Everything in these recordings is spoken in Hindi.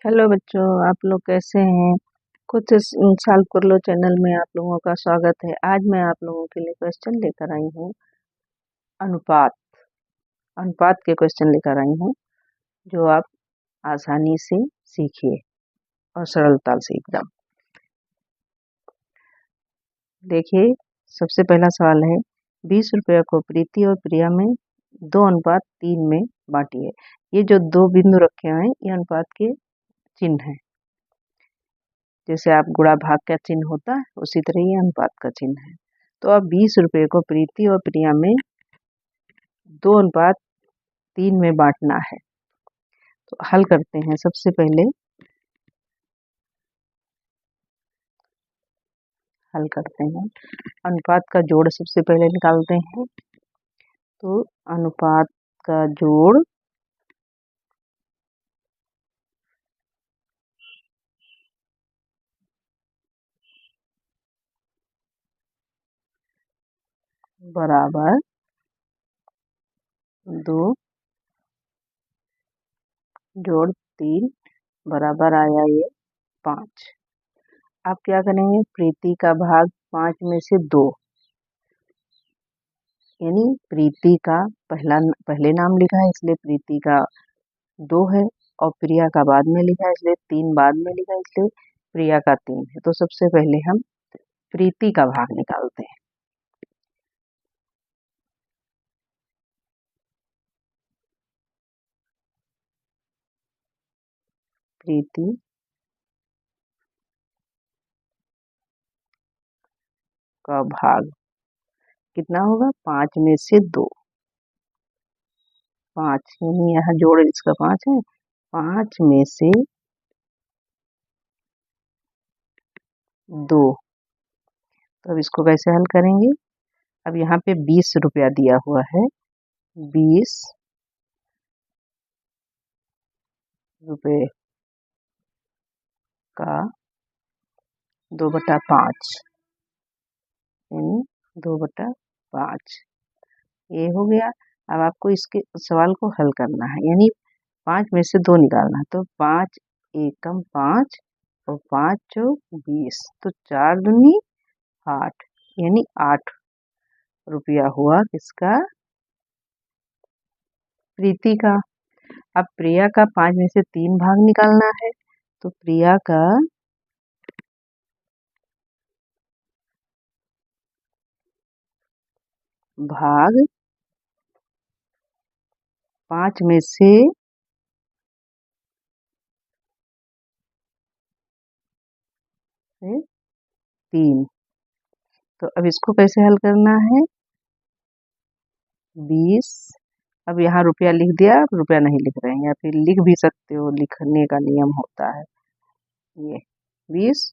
हेलो बच्चों, आप लोग कैसे हैं। कुछ साल कुरलो चैनल में आप लोगों का स्वागत है। आज मैं आप लोगों के लिए क्वेश्चन लेकर आई हूँ। अनुपात अनुपात के क्वेश्चन लेकर आई हूँ जो आप आसानी से सीखिए और सरलता से एकदम। देखिए, सबसे पहला सवाल है 20 रुपये को प्रीति और प्रिया में 2:3 में बांटिए। ये जो दो बिंदु रखे हुए हैं ये अनुपात के चिन्ह हैं। जैसे आप गुणा भाग का चिन्ह होता है उसी तरह ये अनुपात का चिन्ह है। तो अब 20 रुपये को प्रीति और प्रिया में 2:3 में बांटना है। तो हल करते हैं। सबसे पहले हल करते हैं, अनुपात का जोड़ सबसे पहले निकालते हैं। तो अनुपात का जोड़ बराबर 2 जोड़ 3 बराबर आया ये 5। आप क्या करेंगे, प्रीति का भाग 5 में से 2, यानी प्रीति का पहले नाम लिखा है इसलिए प्रीति का 2 है, और प्रिया का बाद में लिखा है इसलिए 3 बाद में लिखा है इसलिए प्रिया का 3 है। तो सबसे पहले हम प्रीति का भाग निकालते हैं। प्रीति का भाग कितना होगा, 5 में से 2, 5 यानी यहाँ जोड़ इसका 5 है, 5 में से 2। तो अब इसको कैसे हल करेंगे। अब यहाँ पे 20 रुपया दिया हुआ है, 20 रुपये का 2/5 यानी 2/5 ये हो गया। अब आपको इसके सवाल को हल करना है, यानी 5 में से 2 निकालना है। तो 5 एकम 5 और 5 चौक 20, तो 4 दूनी 8 यानी 8 रुपया हुआ किसका, प्रीति का। अब प्रिया का 5 में से 3 भाग निकालना है। तो प्रिया का भाग 5 में से 3। तो अब इसको कैसे हल करना है, 20। अब यहाँ रुपया लिख दिया, रुपया नहीं लिख रहे हैं, या फिर लिख भी सकते हो, लिखने का नियम होता है। ये 20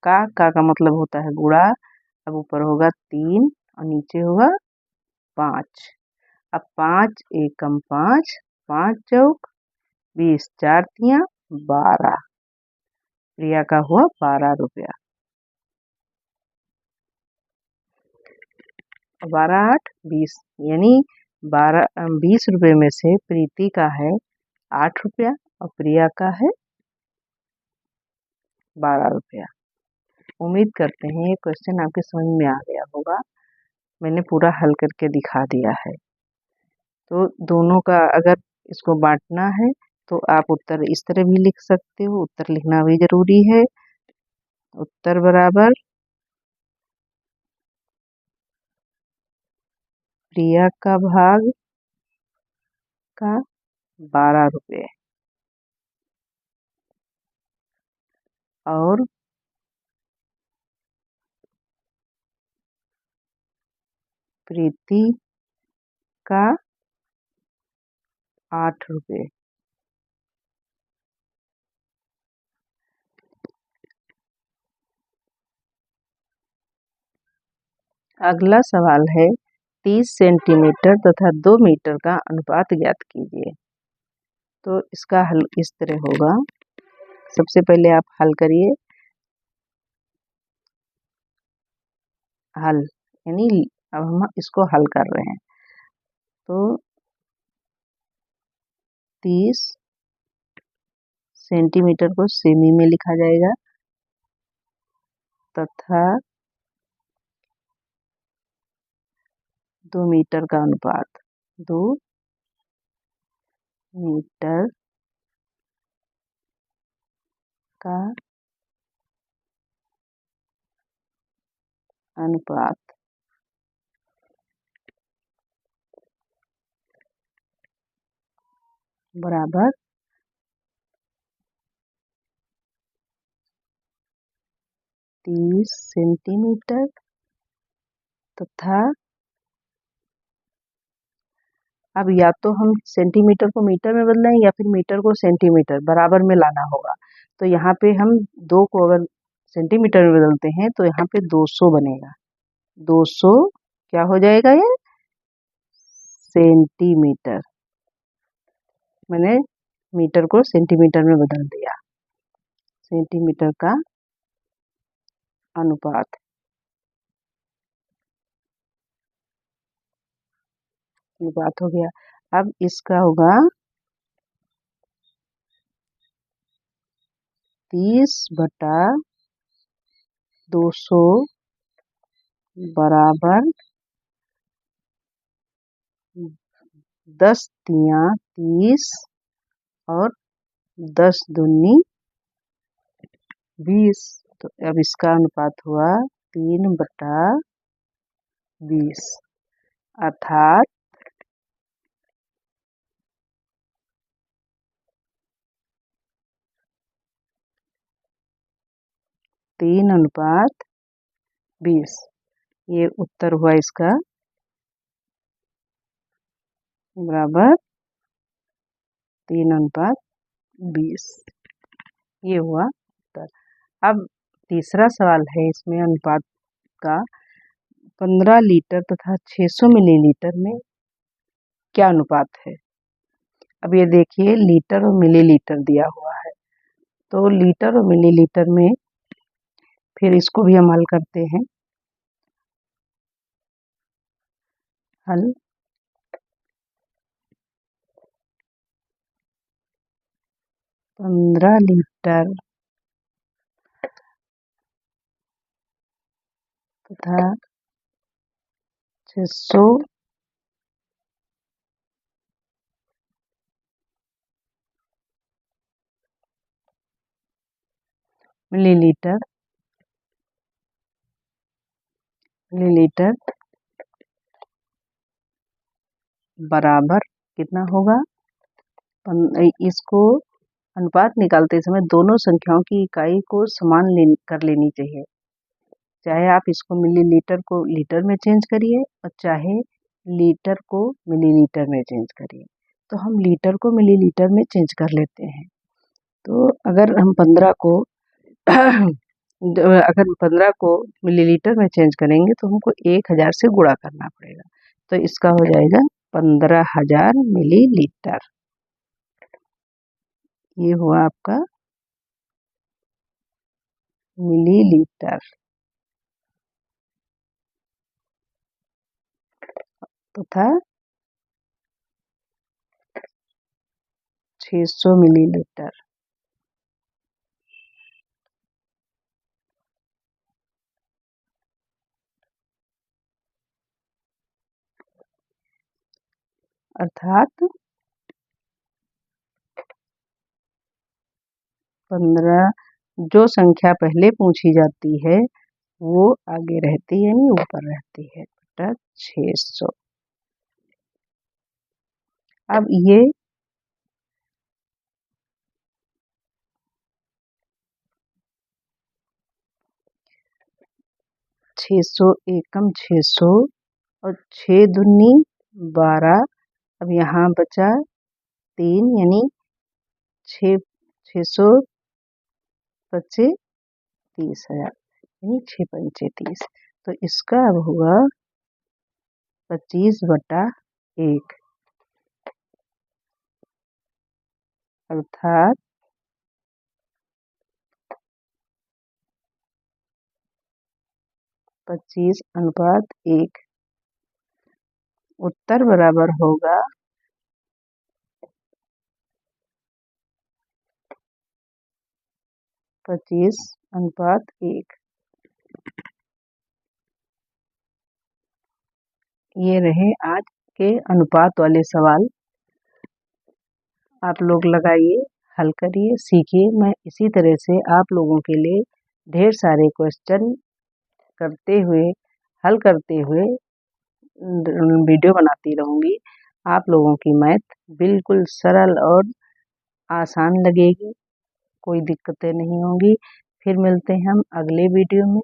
का मतलब होता है गुणा। अब ऊपर होगा 3 और नीचे होगा 5। अब 5 एकम 5, 5 चौक 20, 4 तियाँ 12। प्रिया का हुआ 12 रुपया। 12 8 20 यानी 20 रुपये में से प्रीति का है 8 रुपया और प्रिया का है 12 रुपया। उम्मीद करते हैं ये क्वेश्चन आपके समझ में आ गया होगा। मैंने पूरा हल करके दिखा दिया है। तो दोनों का अगर इसको बांटना है तो आप उत्तर इस तरह भी लिख सकते हो, उत्तर लिखना भी जरूरी है। उत्तर बराबर प्रिया का भाग का 12 रुपये और प्रीति का 8 रुपये। अगला सवाल है 30 सेंटीमीटर तथा 2 मीटर का अनुपात ज्ञात कीजिए। तो इसका हल इस तरह होगा। सबसे पहले आप हल करिए, हल यानी अब हम इसको हल कर रहे हैं। तो 30 सेंटीमीटर को सेमी में लिखा जाएगा तथा 2 मीटर का अनुपात, 2 मीटर का अनुपात बराबर 30 सेंटीमीटर तथा अब या तो हम सेंटीमीटर को मीटर में बदलें या फिर मीटर को सेंटीमीटर बराबर में लाना होगा। तो यहाँ पे हम 2 को अगर सेंटीमीटर में बदलते हैं तो यहाँ पे 200 बनेगा। 200 क्या हो जाएगा ये सेंटीमीटर। मैंने मीटर को सेंटीमीटर में बदल दिया। सेंटीमीटर का अनुपात हो गया। अब इसका होगा 30/200 बराबर 10 तियां 30 और 10 दूनी 20। तो अब इसका अनुपात हुआ 3/20 अर्थात 3/20। ये उत्तर हुआ इसका बराबर 3/20। ये हुआ उत्तर। अब तीसरा सवाल है इसमें अनुपात का। 15 लीटर तथा 600 मिलीलीटर में क्या अनुपात है। अब ये देखिए लीटर और मिलीलीटर दिया हुआ है, तो लीटर और मिलीलीटर में फिर इसको भी हम हल करते हैं। हल 15 लीटर तथा 600 मिलीलीटर बराबर कितना होगा। इसको अनुपात निकालते समय दोनों संख्याओं की इकाई को समान कर लेनी चाहिए। चाहे आप इसको मिलीलीटर को लीटर में चेंज करिए और चाहे लीटर को मिलीलीटर में चेंज करिए। तो हम लीटर को मिलीलीटर में चेंज कर लेते हैं। तो अगर हम 15 को अगर 15 को मिलीलीटर में चेंज करेंगे तो हमको 1000 से गुणा करना पड़ेगा। तो इसका हो जाएगा 15,000 मिलीलीटर। ये हुआ आपका मिलीलीटर तथा 600 मिलीलीटर। अर्थात 15 जो संख्या पहले पूछी जाती है वो आगे रहती है यानी ऊपर रहती है बटा 600। अब ये 600 एकम 600 और 6 दूनी 12। अब यहाँ बचा 3 यानी 600 पच्चे 30,000 यानी 6 पंचे 30। तो इसका अब हुआ 25/1 अर्थात 25/1। उत्तर बराबर होगा 25:1। ये रहे आज के अनुपात वाले सवाल। आप लोग लगाइए, हल करिए, सीखिए। मैं इसी तरह से आप लोगों के लिए ढेर सारे क्वेश्चन करते हुए, हल करते हुए वीडियो बनाती रहूँगी। आप लोगों की मैथ बिल्कुल सरल और आसान लगेगी, कोई दिक्कतें नहीं होंगी। फिर मिलते हैं हम अगले वीडियो में।